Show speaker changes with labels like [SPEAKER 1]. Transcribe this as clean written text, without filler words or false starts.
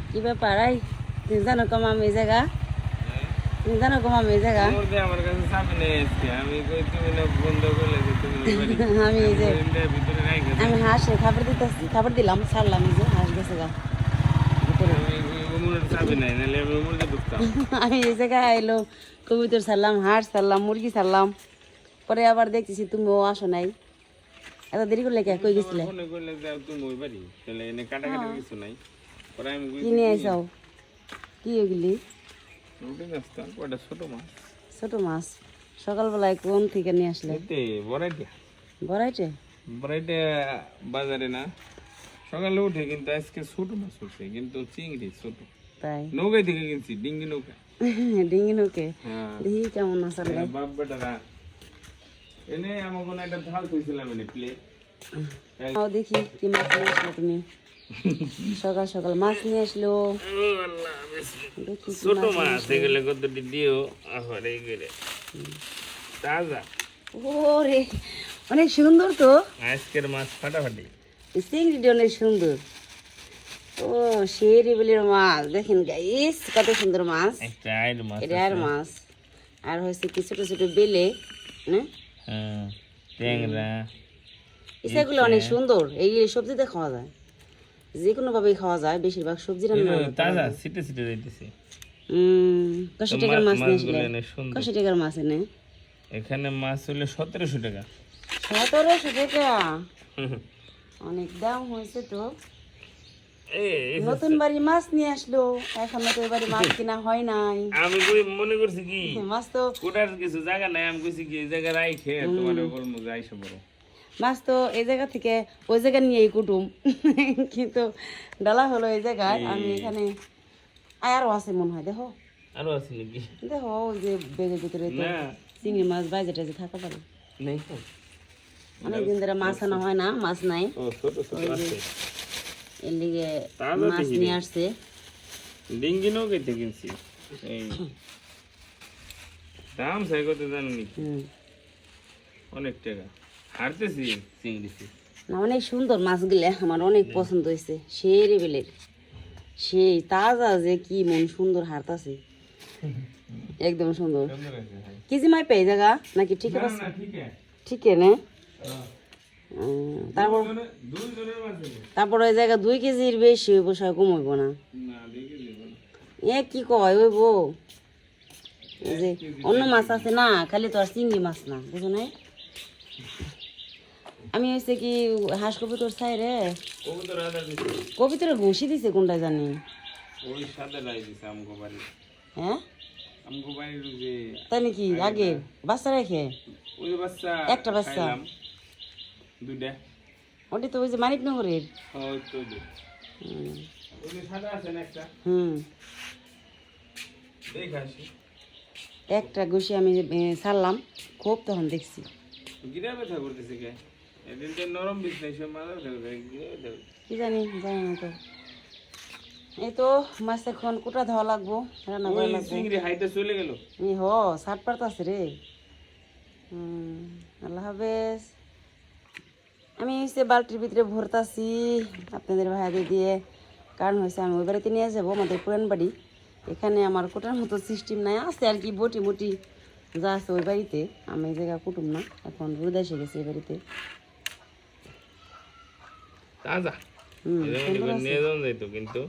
[SPEAKER 1] কি ব্যাপার এই তুমি জানো কম আমি এই জায়গা তুমি জানো কম আমি এই জায়গা
[SPEAKER 2] আমার কাছে চাবি নেই আজকে আমি কই তুমি না বন্ধ করলে যে তুমি
[SPEAKER 1] আমি এই যে
[SPEAKER 2] ভিতরে রাখে
[SPEAKER 1] আমি হাঁসে খাবার দিতেছি খাবার দিলাম ছাড়লাম এই যে হাঁস গেছে গা ভিতরে।
[SPEAKER 2] আমি উমরের চাবি নাই নাহলে আমি উমরে ঢুকতাম
[SPEAKER 1] আমি এই জায়গায় আইলো কবুতর ছাড়লাম হাঁস ছাড়লাম মুরগি ছাড়লাম পরে আবার দেখতেছি তুমিও আসো নাই এত দেরি করলে কে কই গেছিলে
[SPEAKER 2] ফোনে করলে যাও তুমি ওই বাড়ি তাহলে এনে কাটাকাটির কিছু নাই পরে আমি
[SPEAKER 1] কি নিয়ে আইসাও কি ওইগুলি
[SPEAKER 2] রুটি নাস্তা কয়টা ছোট মাছ
[SPEAKER 1] ছোট মাছ সকালবেলায় কোন থেকে নিয়ে আসলে
[SPEAKER 2] এতে বড়াইটা
[SPEAKER 1] বড়াইটে
[SPEAKER 2] বড়াইটা বাজারে না সকালে উঠে কিন্তু আজকে ছোট মাছ উঠছে কিন্তু চিংড়ি ছোট
[SPEAKER 1] তাই
[SPEAKER 2] নৌকায় থেকে কিনছি ডিঙ্গি নৌকা
[SPEAKER 1] ডিঙ্গি নৌকে
[SPEAKER 2] হ্যাঁ
[SPEAKER 1] দেখি কেমন আসলে
[SPEAKER 2] বাপ বেটারা এনে আমার কোনো একটা ঢাল কইছিলাম এনে প্লেট
[SPEAKER 1] ও দেখি কি মাছ নিয়ে আসলো তুমি সকাল সকাল মাছ নিয়ে আসলো দেখি কি
[SPEAKER 2] ছোট
[SPEAKER 1] মাছ নিয়ে
[SPEAKER 2] মাছ
[SPEAKER 1] আসলো।
[SPEAKER 2] এগুলো কত দিও আবার এই করে তাজা
[SPEAKER 1] ওরে অনেক সুন্দর তো
[SPEAKER 2] আজকের মাছ ফাটাফাটি
[SPEAKER 1] এই চিংড়িটা অনেক সুন্দর ও সেই লেভেলের মাছ দেখেন গাইস কত সুন্দর মাছ
[SPEAKER 2] একটা আইল মাছ
[SPEAKER 1] এটা আর মাছ আর হচ্ছে কি ছোট ছোট বেলে না
[SPEAKER 2] হ্যাঁ ট্যাংরা
[SPEAKER 1] ইসাগুলো অনেক সুন্দর এই সবজিতে খাওয়া যায় যে কোনো ভাবেই খাওয়া যায় বেশিরভাগ সবজি রান্না করা
[SPEAKER 2] তাজা সিটে সিটে যাইতেছে
[SPEAKER 1] কত টাকার মাছ নিয়ে
[SPEAKER 2] মাছগুলো
[SPEAKER 1] আসলে
[SPEAKER 2] অনেক সুন্দর
[SPEAKER 1] কত টাকার মাছ এনে
[SPEAKER 2] এখানে মাছ হলো 1700 টাকা
[SPEAKER 1] 1700 টাকা অনেক দাম হয়েছে তো
[SPEAKER 2] এই
[SPEAKER 1] নতুন বাড়ি মাছ নিয়ে আসলো এখনো তো এবারে মাছ কিনা হয় নাই
[SPEAKER 2] আমি কই মনে করছি কি
[SPEAKER 1] মাছ তো
[SPEAKER 2] কোটার কিছু জায়গা নাই আমি কইছি কি এই জায়গা রাইখে তোমার বলবো যে আইসো বড়
[SPEAKER 1] মাছ তো এই জায়গা থেকে ওই জায়গা নিয়েই কুটুম কিন্তু ডালা হলো এই জায়গায় আমি এখানে আরও আছে মনে হয় দেখো
[SPEAKER 2] আরো আছে নাকি
[SPEAKER 1] দেখো ওই যে বেগের ভিতরে তো
[SPEAKER 2] না
[SPEAKER 1] চিংড়ি মাছ বাইজে টাইজে থাকা পারে
[SPEAKER 2] নেই তো
[SPEAKER 1] অনেকদিন ধরে মাছ আনা হয় না মাছ নাই
[SPEAKER 2] ও ছোট ছোট আছে
[SPEAKER 1] এর লিগে
[SPEAKER 2] তাজা
[SPEAKER 1] মাছ
[SPEAKER 2] দেখি
[SPEAKER 1] নিয়ে আসছে
[SPEAKER 2] ডিঙ্গি নৌকাইতে কিনছি এই দাম চাই কত জানো নাকি
[SPEAKER 1] হুম।
[SPEAKER 2] অনেক টাকা হারতেছি চিংড়িছি
[SPEAKER 1] না অনেক সুন্দর মাছগুলো আমার অনেক পছন্দ হয়েছে সেই লেভেলের সেই তাজা যে কি মন সুন্দর হারতাছে একদম সুন্দর
[SPEAKER 2] সুন্দর আছে হ্যাঁ
[SPEAKER 1] কেজি মাই পেয়ে জায়গা নাকি ঠিক
[SPEAKER 2] না
[SPEAKER 1] আছে
[SPEAKER 2] না ঠিক আছে
[SPEAKER 1] ঠিক না তারপর
[SPEAKER 2] দুই জনের মাঝে
[SPEAKER 1] তারপর ওই জায়গা 2 কেজির বেশি হইব সব কমইব না
[SPEAKER 2] না দেখে দেব
[SPEAKER 1] এ কি কয় ওই বউ এই যে অন্য মাছ আছে না খালি তো আর চিংড়ি মাছ না বুঝো না আমি হচ্ছে কি হাঁস কবুতর চাই রে
[SPEAKER 2] কবুতর আদা দিছে
[SPEAKER 1] কবিতরে ঘুষি দিছে কোনটা জানি
[SPEAKER 2] ওই সাদা লাই দিছে আমগো বাড়ি
[SPEAKER 1] হ্যাঁ
[SPEAKER 2] আমগো বাড়ির যে
[SPEAKER 1] তাই নাকি আগে বাচ্চা রেখে
[SPEAKER 2] ওই যে বাচ্চা
[SPEAKER 1] একটা বাচ্চা।
[SPEAKER 2] খাইলাম, দুইটা
[SPEAKER 1] ওটি তো ওই যে মানিকনগরের
[SPEAKER 2] ওই তো দুই। ওই যে সাদা আছে না একটা
[SPEAKER 1] হুম
[SPEAKER 2] দেখ আসি
[SPEAKER 1] একটা ঘুষি আমি ছাড়লাম খুব তখন দেখছি
[SPEAKER 2] গিরা ব্যথা করতেছে কে এদিন তো নরম বিছনাই সব মাথা ব্যথা করে গিরা ব্যথা করে।
[SPEAKER 1] কি জানি জানি না তো এই তো মাছ এখন কুটা ধোয়া লাগবো রান্না করা
[SPEAKER 2] ওই
[SPEAKER 1] লাগবো
[SPEAKER 2] চিংড়ি হাইটা চলে গেল
[SPEAKER 1] ই হ সাত পারতাছে রে আল্লাহ হাফেজ আমি হচ্ছে বালতির ভিতরে ভরতাছি আপনাদের ভাইয়াদের দিয়ে কারণ হয়েছে আমি ওই বাড়িতে নিয়ে যাবো আমাদের পুরান বাড়ি এখানে আমার কোটার মতো সিস্টেম নাই আছে আর কি বটি মুটি যা আছে ওই বাড়িতে আমি এই জায়গা কুটুম না এখন রোদ এসে গেছে এই বাড়িতে
[SPEAKER 2] তাজা
[SPEAKER 1] হুম
[SPEAKER 2] নিয়ে যাওয়া যাইতো কিন্তু